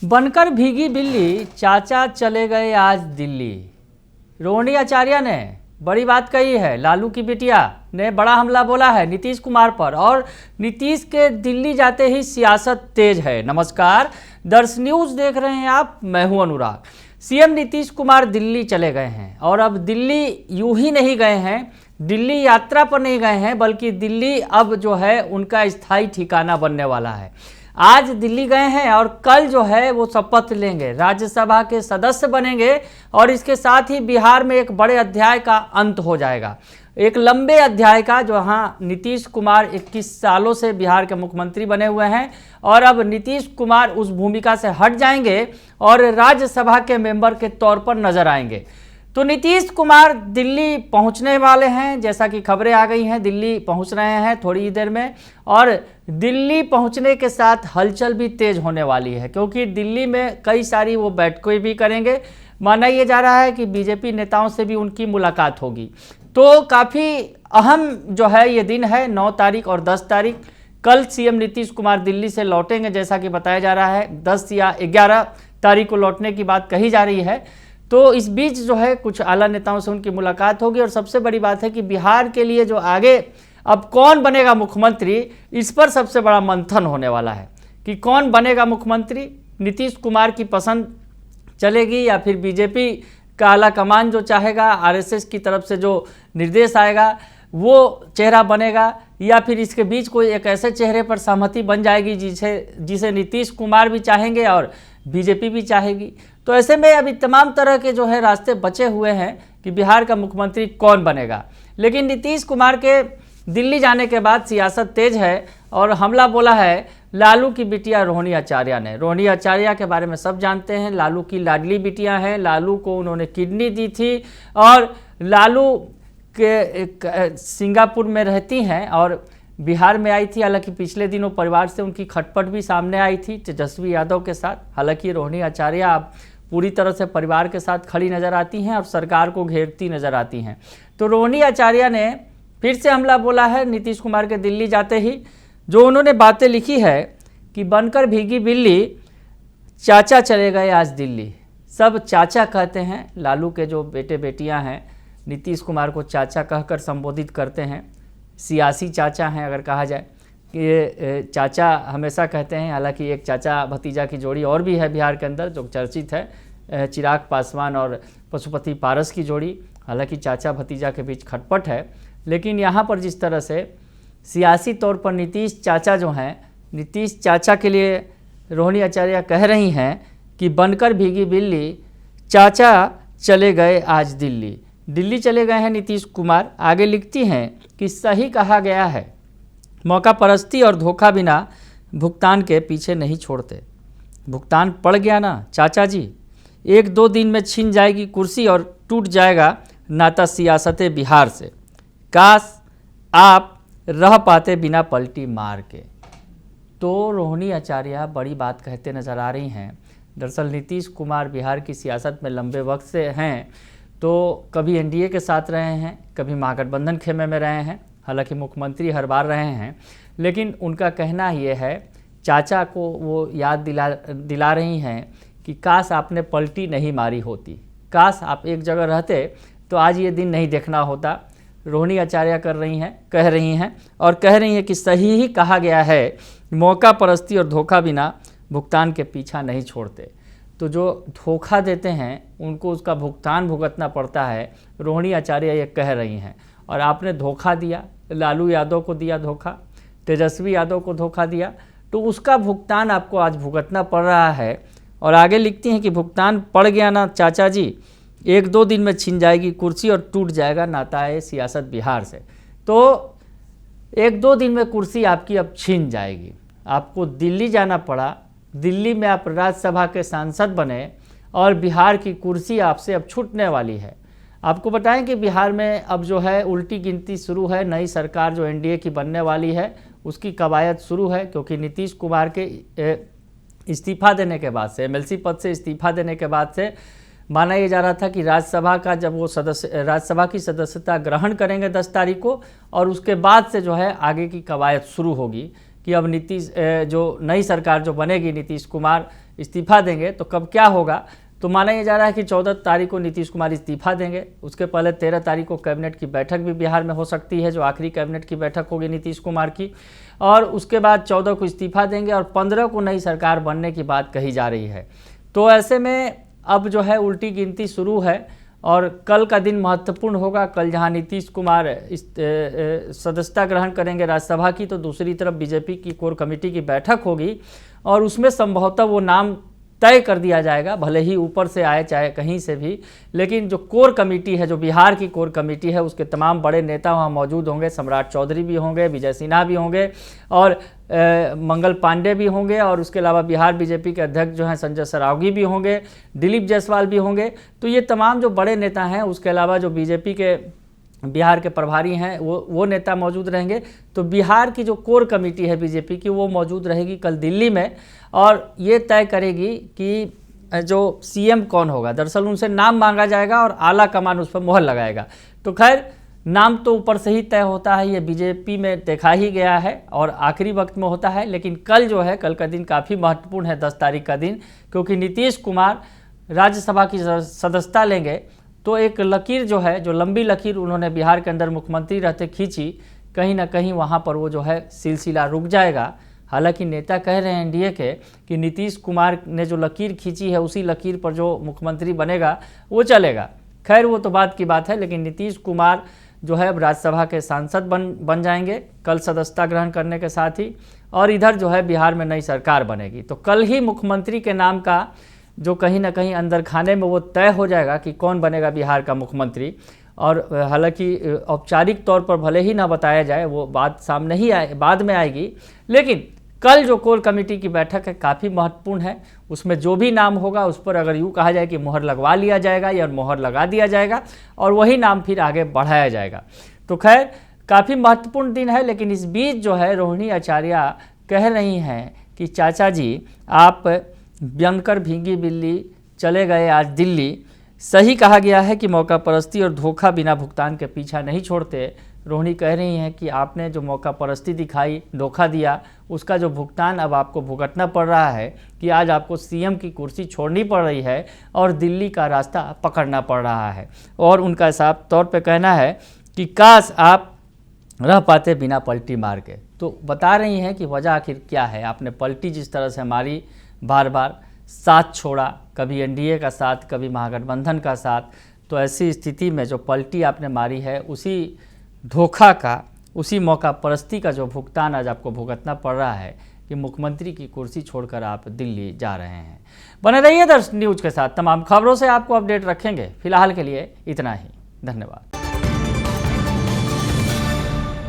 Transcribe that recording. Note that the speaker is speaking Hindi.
बनकर भीगी बिल्ली, चाचा चले गए आज दिल्ली। रोहिणी आचार्य ने बड़ी बात कही है। लालू की बिटिया ने बड़ा हमला बोला है नीतीश कुमार पर, और नीतीश के दिल्ली जाते ही सियासत तेज है। नमस्कार, दर्श न्यूज देख रहे हैं आप, मैं हूं अनुराग। सीएम नीतीश कुमार दिल्ली चले गए हैं, और अब दिल्ली यूं ही नहीं गए हैं, दिल्ली यात्रा पर नहीं गए हैं, बल्कि दिल्ली अब जो है उनका स्थायी ठिकाना बनने वाला है। आज दिल्ली गए हैं और कल जो है वो शपथ लेंगे, राज्यसभा के सदस्य बनेंगे, और इसके साथ ही बिहार में एक बड़े अध्याय का अंत हो जाएगा, एक लंबे अध्याय का। जहां नीतीश कुमार 21 सालों से बिहार के मुख्यमंत्री बने हुए हैं, और अब नीतीश कुमार उस भूमिका से हट जाएंगे और राज्यसभा के मेंबर के तौर पर नजर आएंगे। तो नीतीश कुमार दिल्ली पहुंचने वाले हैं, जैसा कि खबरें आ गई हैं, दिल्ली पहुंच रहे हैं थोड़ी ही देर में। और दिल्ली पहुंचने के साथ हलचल भी तेज होने वाली है, क्योंकि दिल्ली में कई सारी वो बैठकें भी करेंगे। माना ये जा रहा है कि बीजेपी नेताओं से भी उनकी मुलाकात होगी। तो काफ़ी अहम जो है ये दिन है, 9 तारीख और 10 तारीख। कल सीएम नीतीश कुमार दिल्ली से लौटेंगे, जैसा कि बताया जा रहा है 10 या 11 तारीख को लौटने की बात कही जा रही है। तो इस बीच जो है कुछ आला नेताओं से उनकी मुलाकात होगी, और सबसे बड़ी बात है कि बिहार के लिए जो आगे अब कौन बनेगा मुख्यमंत्री, इस पर सबसे बड़ा मंथन होने वाला है कि कौन बनेगा मुख्यमंत्री। नीतीश कुमार की पसंद चलेगी, या फिर बीजेपी का आला कमान जो चाहेगा, आरएसएस की तरफ से जो निर्देश आएगा वो चेहरा बनेगा, या फिर इसके बीच कोई एक ऐसे चेहरे पर सहमति बन जाएगी जिसे नीतीश कुमार भी चाहेंगे और बीजेपी भी चाहेगी। तो ऐसे में अभी तमाम तरह के जो है रास्ते बचे हुए हैं कि बिहार का मुख्यमंत्री कौन बनेगा। लेकिन नीतीश कुमार के दिल्ली जाने के बाद सियासत तेज है, और हमला बोला है लालू की बिटिया रोहिणी आचार्य ने। रोहिणी आचार्य के बारे में सब जानते हैं, लालू की लाडली बिटिया हैं। लालू को उन्होंने किडनी दी थी, और लालू के सिंगापुर में रहती हैं और बिहार में आई थी। हालांकि पिछले दिनों परिवार से उनकी खटपट भी सामने आई थी तेजस्वी यादव के साथ। हालांकि रोहिणी आचार्य अब पूरी तरह से परिवार के साथ खड़ी नजर आती हैं और सरकार को घेरती नजर आती हैं। तो रोहिणी आचार्य ने फिर से हमला बोला है नीतीश कुमार के दिल्ली जाते ही। जो उन्होंने बातें लिखी है कि बनकर भीगी बिल्ली, चाचा चले गए आज दिल्ली। सब चाचा कहते हैं, लालू के जो बेटे बेटियां हैं नीतीश कुमार को चाचा कहकर संबोधित करते हैं। सियासी चाचा हैं अगर कहा जाए कि ये चाचा हमेशा कहते हैं। हालांकि एक चाचा भतीजा की जोड़ी और भी है बिहार के अंदर जो चर्चित है, चिराग पासवान और पशुपति पारस की जोड़ी। हालांकि चाचा भतीजा के बीच खटपट है, लेकिन यहाँ पर जिस तरह से सियासी तौर पर नीतीश चाचा जो हैं, नीतीश चाचा के लिए रोहिणी आचार्य कह रही हैं कि बनकर भीगी बिल्ली, चाचा चले गए आज दिल्ली। दिल्ली चले गए हैं नीतीश कुमार। आगे लिखती हैं कि सही कहा गया है, मौका परस्ती और धोखा बिना भुगतान के पीछे नहीं छोड़ते। भुगतान पड़ गया ना चाचा जी, 1-2 दिन में छिन जाएगी कुर्सी और टूट जाएगा नाता सियासत बिहार से। काश आप रह पाते बिना पलटी मार के। तो रोहिणी आचार्य बड़ी बात कहते नजर आ रही हैं। दरअसल नीतीश कुमार बिहार की सियासत में लंबे वक्त से हैं, तो कभी एनडीए के साथ रहे हैं, कभी महागठबंधन खेमे में रहे हैं। हालांकि मुख्यमंत्री हर बार रहे हैं, लेकिन उनका कहना ये है, चाचा को वो याद दिला रही हैं कि काश आपने पलटी नहीं मारी होती, काश आप एक जगह रहते तो आज ये दिन नहीं देखना होता। रोहिणी आचार्य कह रही हैं और कह रही हैं कि सही ही कहा गया है, मौका परस्ती और धोखा बिना भुगतान के पीछा नहीं छोड़ते। तो जो धोखा देते हैं उनको उसका भुगतान भुगतना पड़ता है, रोहिणी आचार्य ये कह रही हैं। और आपने धोखा दिया, लालू यादव को दिया धोखा, तेजस्वी यादव को धोखा दिया, तो उसका भुगतान आपको आज भुगतना पड़ रहा है। और आगे लिखती हैं कि भुगतान पड़ गया ना चाचा जी, 1-2 दिन में छिन जाएगी कुर्सी और टूट जाएगा नाता है सियासत बिहार से। तो 1-2 दिन में कुर्सी आपकी अब छिन जाएगी। आपको दिल्ली जाना पड़ा, दिल्ली में आप राज्यसभा के सांसद बने, और बिहार की कुर्सी आपसे अब छूटने वाली है। आपको बताएं कि बिहार में अब जो है उल्टी गिनती शुरू है। नई सरकार जो एनडीए की बनने वाली है उसकी कवायद शुरू है, क्योंकि नीतीश कुमार के इस्तीफा देने के बाद से, एमएलसी पद से इस्तीफा देने के बाद से माना यह जा रहा था कि राज्यसभा का जब वो राज्यसभा की सदस्यता ग्रहण करेंगे 10 तारीख को, और उसके बाद से जो है आगे की कवायद शुरू होगी कि अब जो नई सरकार जो बनेगी, नीतीश कुमार इस्तीफा देंगे तो कब क्या होगा। तो माना यह जा रहा है कि 14 तारीख को नीतीश कुमार इस्तीफा देंगे, उसके पहले 13 तारीख को कैबिनेट की बैठक भी बिहार में हो सकती है, जो आखिरी कैबिनेट की बैठक होगी नीतीश कुमार की, और उसके बाद 14 को इस्तीफा देंगे और 15 को नई सरकार बनने की बात कही जा रही है। तो ऐसे में अब जो है उल्टी गिनती शुरू है और कल का दिन महत्वपूर्ण होगा। कल जहां नीतीश कुमार सदस्यता ग्रहण करेंगे राज्यसभा की, तो दूसरी तरफ बीजेपी की कोर कमेटी की बैठक होगी और उसमें संभवतः वो नाम तय कर दिया जाएगा, भले ही ऊपर से आए चाहे कहीं से भी, लेकिन जो कोर कमेटी है, जो बिहार की कोर कमेटी है, उसके तमाम बड़े नेता वहाँ मौजूद होंगे। सम्राट चौधरी भी होंगे, विजय सिन्हा भी होंगे और मंगल पांडे भी होंगे, और उसके अलावा बिहार बीजेपी के अध्यक्ष जो हैं संजय सरावगी भी होंगे, दिलीप जायसवाल भी होंगे। तो ये तमाम जो बड़े नेता हैं, उसके अलावा जो बीजेपी के बिहार के प्रभारी हैं वो नेता मौजूद रहेंगे। तो बिहार की जो कोर कमेटी है बीजेपी की, वो मौजूद रहेगी कल दिल्ली में और ये तय करेगी कि जो सीएम कौन होगा। दरअसल उनसे नाम मांगा जाएगा और आला कमान उस पर मोहर लगाएगा। तो खैर नाम तो ऊपर से ही तय होता है, ये बीजेपी में देखा ही गया है और आखिरी वक्त में होता है। लेकिन कल जो है, कल का दिन काफ़ी महत्वपूर्ण है, 10 तारीख का दिन, क्योंकि नीतीश कुमार राज्यसभा की सदस्यता लेंगे। तो एक लकीर जो है, जो लंबी लकीर उन्होंने बिहार के अंदर मुख्यमंत्री रहते खींची, कहीं ना कहीं वहाँ पर वो जो है सिलसिला रुक जाएगा। हालांकि नेता कह रहे हैं एनडीए के कि नीतीश कुमार ने जो लकीर खींची है, उसी लकीर पर जो मुख्यमंत्री बनेगा वो चलेगा। खैर वो तो बात की बात है, लेकिन नीतीश कुमार जो है अब राज्यसभा के सांसद बन जाएंगे कल सदस्यता ग्रहण करने के साथ ही, और इधर जो है बिहार में नई सरकार बनेगी। तो कल ही मुख्यमंत्री के नाम का जो कहीं ना कहीं अंदर खाने में वो तय हो जाएगा कि कौन बनेगा बिहार का मुख्यमंत्री। और हालांकि औपचारिक तौर पर भले ही ना बताया जाए, वो बात सामने ही बाद में आएगी, लेकिन कल जो कोर कमेटी की बैठक है काफ़ी महत्वपूर्ण है। उसमें जो भी नाम होगा उस पर अगर यूँ कहा जाए कि मोहर लगवा लिया जाएगा या मोहर लगा दिया जाएगा और वही नाम फिर आगे बढ़ाया जाएगा। तो खैर काफ़ी महत्वपूर्ण दिन है। लेकिन इस बीच जो है रोहिणी आचार्य कह रही हैं कि चाचा जी आप बनकर भीगी बिल्ली चले गए आज दिल्ली। सही कहा गया है कि मौका परस्ती और धोखा बिना भुगतान के पीछा नहीं छोड़ते। रोहिणी कह रही हैं कि आपने जो मौका परस्ती दिखाई, धोखा दिया, उसका जो भुगतान अब आपको भुगतना पड़ रहा है कि आज आपको सीएम की कुर्सी छोड़नी पड़ रही है और दिल्ली का रास्ता पकड़ना पड़ रहा है। और उनका साफ तौर पे कहना है कि काश आप रह पाते बिना पलटी मार के। तो बता रही हैं कि वजह आखिर क्या है। आपने पलटी जिस तरह से हमारी बार बार साथ छोड़ा, कभी एनडीए का साथ, कभी महागठबंधन का साथ, तो ऐसी स्थिति में जो पलटी आपने मारी है, उसी धोखा का, उसी मौका परस्ती का जो भुगतान आज आपको भुगतना पड़ रहा है कि मुख्यमंत्री की कुर्सी छोड़कर आप दिल्ली जा रहे हैं। बने रहिए दर्शन न्यूज के साथ, तमाम खबरों से आपको अपडेट रखेंगे। फिलहाल के लिए इतना ही, धन्यवाद।